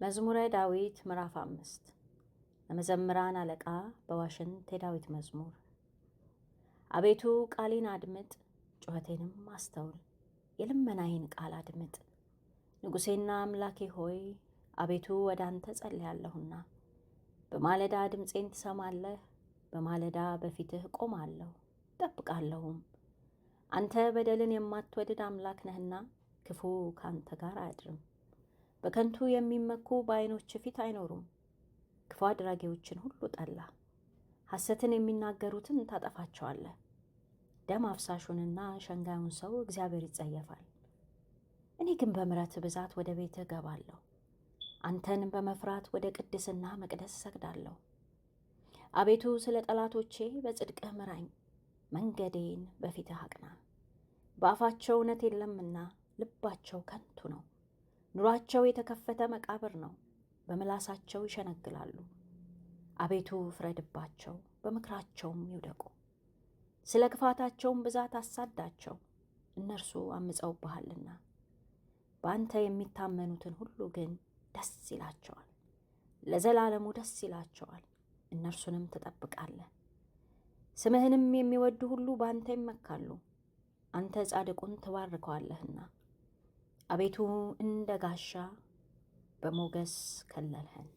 መዝሙረ ዳዊት ምዕራፍ 5 ለመዘምራን አለቃ በዋሽንት የዳዊት መዝሙር። አቤቱ ቃሌን አድምጥ፣ ጩኸቴንም አስተውል፣ የልመናዬን ቃል አድምጥ። ንጉሴና አምላኬ ሆይ አቤቱ ወደ አንተ ጸልያለሁና፣ በማለዳ ድምፄን ትሰማለህ። በማለዳ በፊትህ ቆማለሁ እጠብቃለሁም። አንተ በደልን የማትወድድ አምላክ ነህና ክፉ ካንተ ጋር አያድርም። በከንቱ የሚመኩ በዓይኖች ፊት አይኖሩም። ክፉ አድራጊዎችን ሁሉ ጠላ፣ ሐሰትን የሚናገሩትን ታጠፋቸዋለህ። ደም አፍሳሹንና ሸንጋዩን ሰው እግዚአብሔር ይጸየፋል። እኔ ግን በምሕረት ብዛት ወደ ቤትህ እገባለሁ፣ አንተን በመፍራት ወደ ቅድስና መቅደስ እሰግዳለሁ። አቤቱ ስለ ጠላቶቼ በጽድቅህ ምራኝ፣ መንገዴን በፊትህ አቅና። በአፋቸው እውነት የለምና ልባቸው ከንቱ ነው። ኑሯቸው የተከፈተ መቃብር ነው፣ በምላሳቸው ይሸነግላሉ። አቤቱ ፍረድባቸው፣ በምክራቸውም ይውደቁ። ስለ ክፋታቸውም ብዛት አሳዳቸው፣ እነርሱ አምፀውብሃልና። በአንተ የሚታመኑትን ሁሉ ግን ደስ ይላቸዋል፣ ለዘላለሙ ደስ ይላቸዋል፣ እነርሱንም ትጠብቃለህ። ስምህንም የሚወዱ ሁሉ በአንተ ይመካሉ፣ አንተ ጻድቁን ትባርከዋለህና። አቤቱ እንደ ጋሻ በሞገስ ከለልኸን።